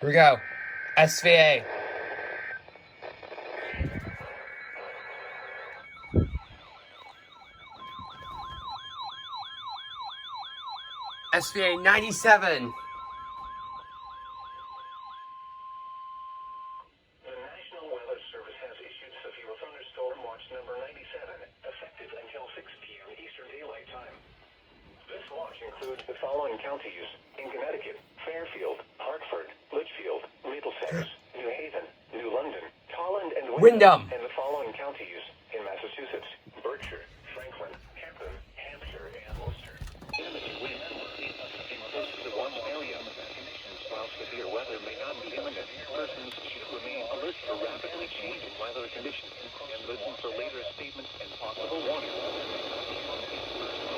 Here we go. SVA. SVA 97. The National Weather Service has issued severe thunderstorm watch number 97, effective until 6 p.m. Eastern Daylight Time. This watch includes the following counties in Connecticut: Fairfield, Hartford, Litchfield, Middlesex, New Haven, New London, Tolland, and Windham. And the following counties in Massachusetts: Berkshire, Franklin, Hampton, Hampshire, and Worcester. The warm area conditions, while severe weather may not be imminent, persons should remain alert for rapidly changing weather conditions and listen for later statements and possible warnings.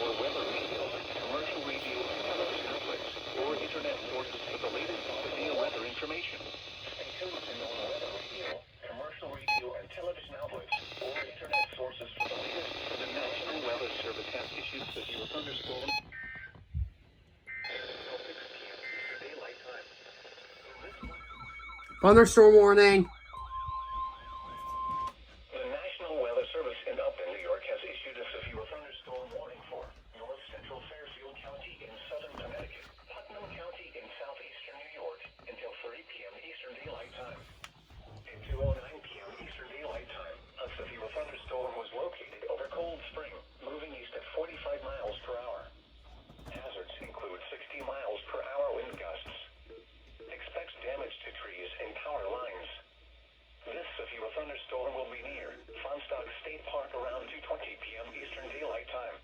Or weather radio, commercial radio, television outlets, or internet sources for the latest severe weather information. Stay tuned to weather radio, commercial radio, and television outlets, or internet sources for the latest. The National Weather Service has issued severe thunderstorm. Thunderstorm warning. The National Weather Service in Upton, New York, has issued a severe thunderstorm warning for north central Fairfield County in southern Connecticut, Putnam County in southeastern New York until 30 p.m. Eastern Daylight Time. At 2:09 p.m. Eastern Daylight Time, a severe thunderstorm was located over Cold Spring, moving east at 45 miles per hour. Hazards include 60 miles per hour wind gusts. Expects damage to trees and power lines. This severe thunderstorm will be near Fonsstock State Park around 2:20 p.m. Eastern Daylight Time.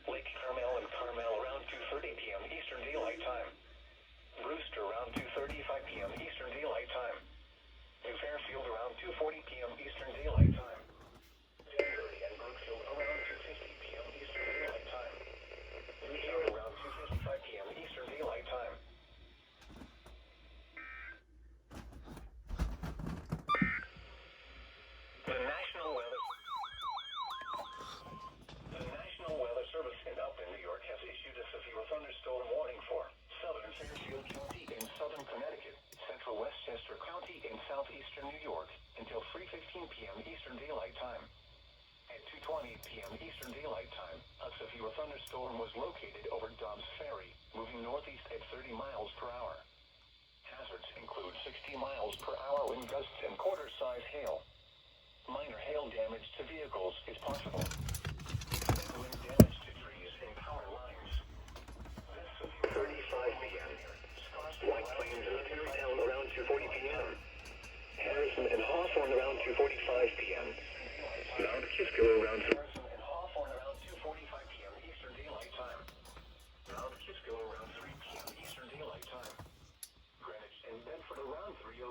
Lake Carmel and Carmel around 2:30 p.m. Eastern Daylight Time. Brewster around 2:35 p.m. Eastern Daylight Time. New Fairfield around 2:40 p.m. Eastern Daylight Time. Danbury and Brookfield around 2:50 p.m. Eastern Daylight Time. Newtown around 2:55 p.m. Eastern Daylight Time. The National Weather Service in Upton, New York, has issued a severe thunderstorm warning for southern Fairfield County in southern Connecticut, central Westchester County in southeastern New York until 3:15 p.m. Eastern Daylight Time. At 2:20 p.m. Eastern Daylight Time, a severe thunderstorm was located over Dobbs Ferry, moving northeast at 30 miles per hour. Hazards include 60 miles per hour wind gusts and quarter-size hail. Minor hail damage to vehicles is possible. Wind damage to trees and power lines. This severe 35 p.m. White Plains and Tarrytown around 2:40 p.m. Harrison and Hawthorne around 2:45 p.m. Mount Kisco around 2:45 p.m. Eastern Daylight Time. Mount Kisco around 3 p.m. Eastern Daylight Time. Greenwich and Bedford around 3:05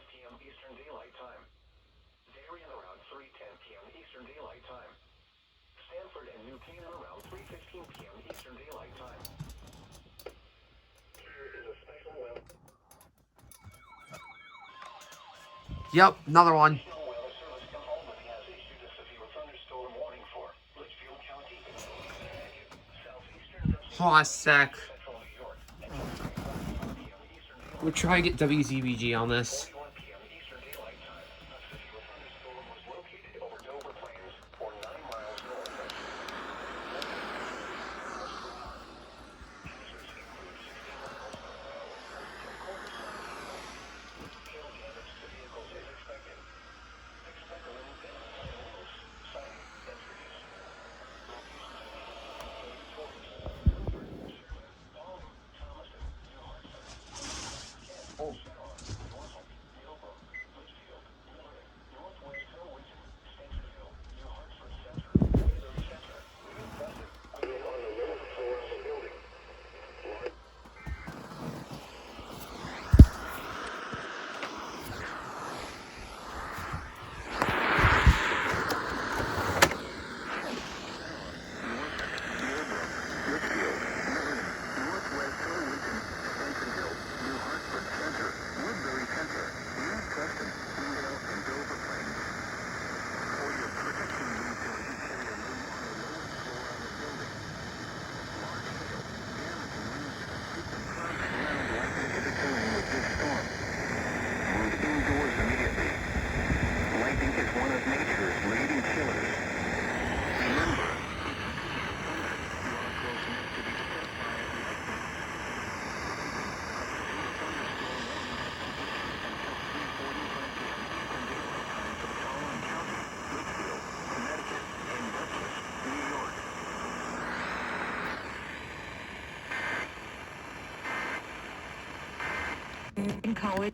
p.m. Eastern Daylight Time. Darien around 3:10 p.m. Eastern Daylight Time. Stanford and New Canaan around 3:15 p.m. Eastern Daylight Time. Here is a special weather. Yep, another one. National Weather Service in Albany has issued a severe thunderstorm warning for Litchfield County in Connecticut, southeastern Hold on a sec. central New York, and 3:45 p.m. Eastern Daylight We'll try to get WZBG on this. 41 p.m. Eastern Daylight Time. A severe thunderstorm was located over Dover Plains, or 9 miles north of hail damage to vehicles is expected. Expect wind and winds, sun, and trees. Palm, Thomaston, New Hartford, Kent, Sharon, Norfolk, in college.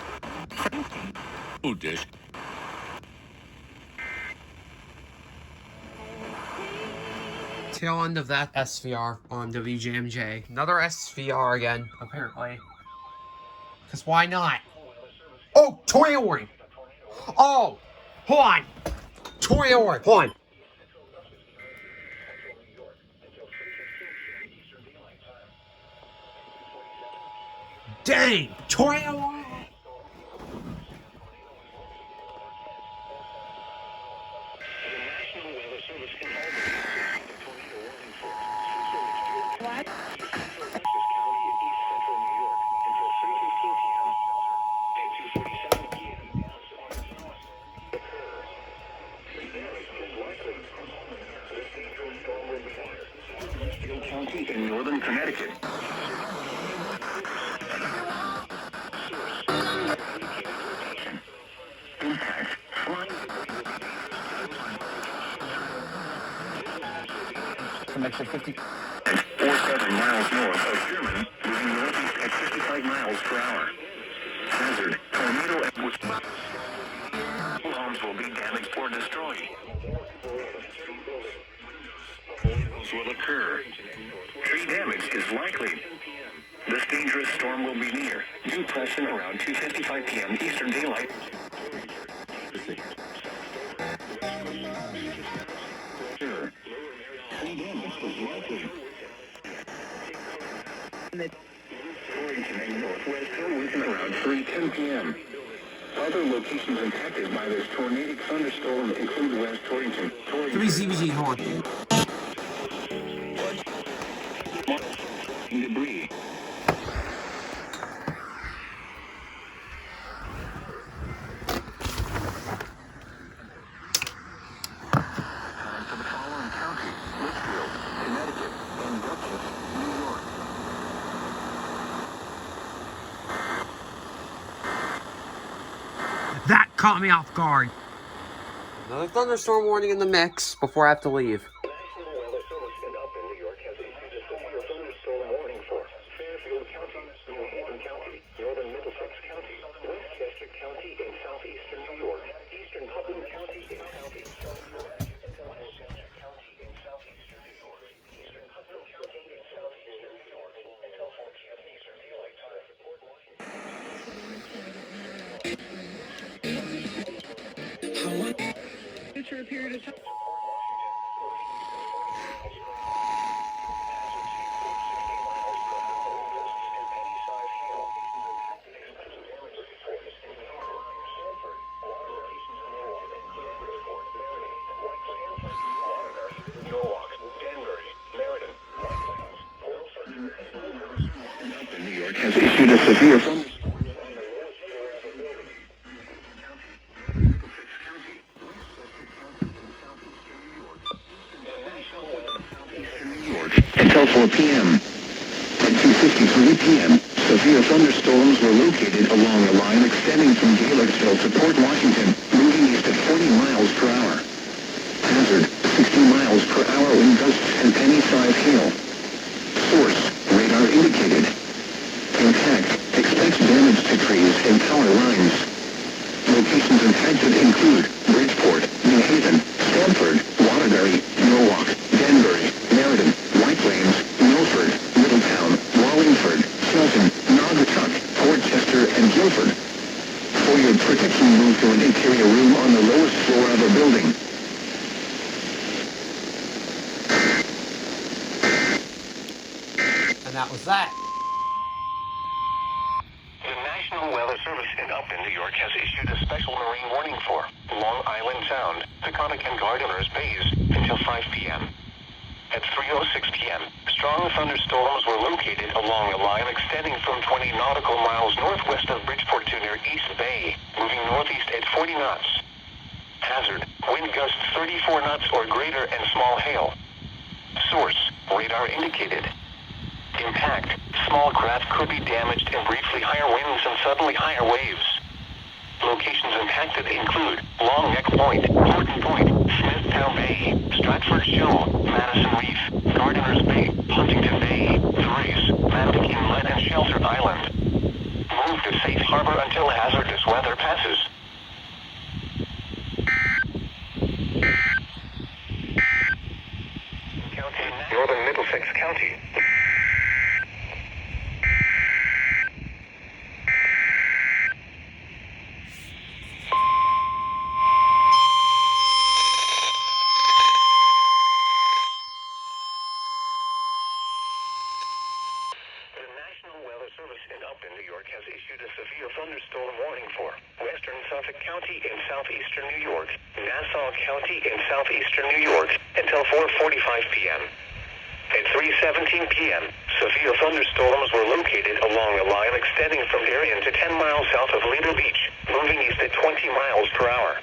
Oh, dish. Tail end of that SVR on WJMJ. Another SVR again, apparently. Because why not? Oh, tornado warning! Oh! Hold on! Tornado warning, hold on. Dang! Tornado warning! What? County in northern Connecticut. Impact. Makes it 50. At 47 miles north of Sherman, moving northeast at 55 miles per hour. Hazard. Tornado at which homes will be damaged or destroyed. Will occur. Tree damage is likely. This dangerous storm will be near. Due pression around 2:55 p.m. Eastern Daylight. Sure. Tree damage is likely. Torrington and Northwest Torrington around 3:10 p.m. Other locations impacted by this tornadic thunderstorm include West Torrington, WZBG, hold on. debris. For the following counties: Litchfield, Connecticut, and Dutchess, New York. That caught me off guard. Another thunderstorm warning in the mix before I have to leave. National Weather Service in Upton, New York has issued a severe thunderstorm warning for Fairfield County, New Haven County, Northern Middlesex County, Westchester County, and southeastern New York, Eastern Putnam County, and southeastern New York. Westchester County and southeastern New York, Eastern Putnam County and southeastern New York, until 4 p.m. Eastern Daylight Time. Report Future period of time. New York has issued a severe thunderstorm. Until 4 p.m. At 2:53 p.m., severe thunderstorms were located along a line extending from Galersville to Port Washington, moving east at 40 miles per hour. Hazard, 60 miles per hour wind gusts and penny-sized hail. Source, radar indicated. Impact, expect damage to trees and power lines. Locations impacted include Bridgeport, New Haven, Stamford, Waterbury, Norwalk, Danbury, Meriden, White Plains, Milford, Middletown, Wallingford, Shelton, Naugatuck, Portchester, and Guilford. For your protection, move to an interior room on the lowest floor of a building. And that was that. The National Weather Service in Upton, New York has issued a special marine warning for Long Island Sound, Peconic and Gardeners Bays until 5 p.m. At 3:06 p.m., strong thunderstorms were located along a line extending from 20 nautical miles northwest of Bridgeport to near East Bay, moving northeast at 40 knots. Hazard, wind gusts 34 knots or greater and small hail. Source, radar indicated. Impact, small craft could be damaged and briefly higher winds and suddenly higher waves. Locations impacted include Long Neck Point, Horton Point, Smithtown Bay, Stratford Shoal, Madison Reef, Gardeners Bay, Huntington Bay, Thrace, Mantic Inlet and Shelter Island. Move to safe harbor. County. The National Weather Service in Upton, New York has issued a severe thunderstorm warning for western Suffolk County in southeastern New York, Nassau County in southeastern New York, until 4:45 p.m. At 3:17 p.m., severe thunderstorms were located along a line extending from Darien to 10 miles south of Lido Beach, moving east at 20 miles per hour.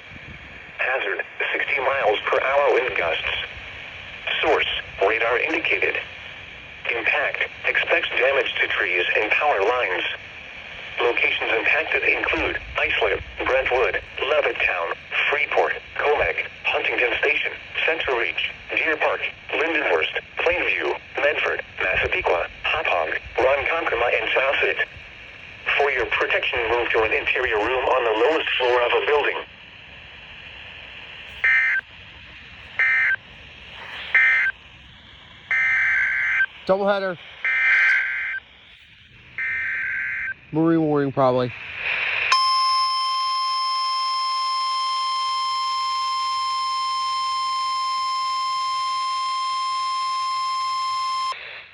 Hazard, 60 miles per hour wind gusts. Source, radar indicated. Impact, expects damage to trees and power lines. Locations impacted include Islip, Brentwood, Levittown, Freeport, Comac, Huntington Station, Central Reach, Deer Park, Lindenhurst, Plainview, Medford, Massapequa, Hauppauge, Ronkonkoma, and Southside. For your protection, move to an interior room on the lowest floor of a building. Doubleheader. Marine warning, probably.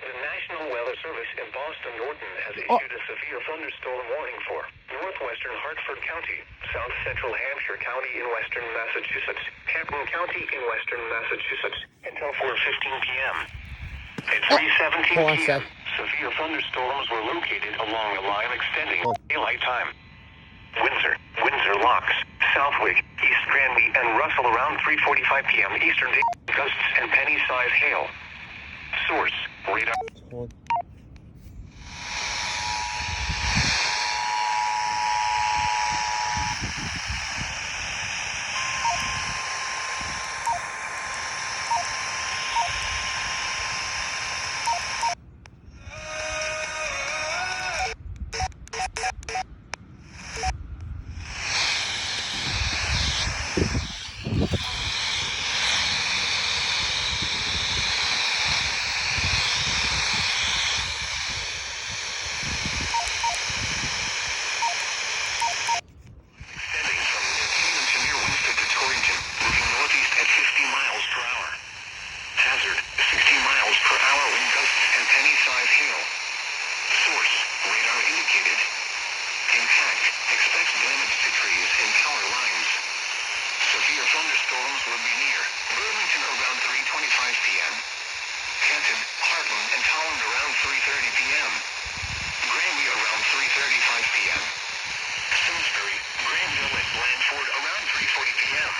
The National Weather Service in Boston Norton has issued a severe thunderstorm warning for northwestern Hartford County, south central Hampshire County in western Massachusetts, Hampton County in western Massachusetts, until 4:15 p.m. At 3:17 hold on a p.m., sec. severe thunderstorms were located along a line extending daylight time. Windsor, Windsor Locks, Southwick, East Granby, and Russell around 3:45 p.m. Eastern Day, gusts and penny-size hail. Source, radar. Hold on. Extending from near Kingman to near Winston to Torrington, moving northeast at 50 miles per hour. Hazard, 60 miles per hour wind gusts and penny-size hail. Source, radar indicated. Impact, expects damage to trees and power lines. Severe thunderstorms will be near Burlington around 3:25 p.m. Canton, Heartland, and Towland around 3:30 p.m. Granby around 3:35 p.m. Simsbury, Granville, and Blandford around 3:40 p.m.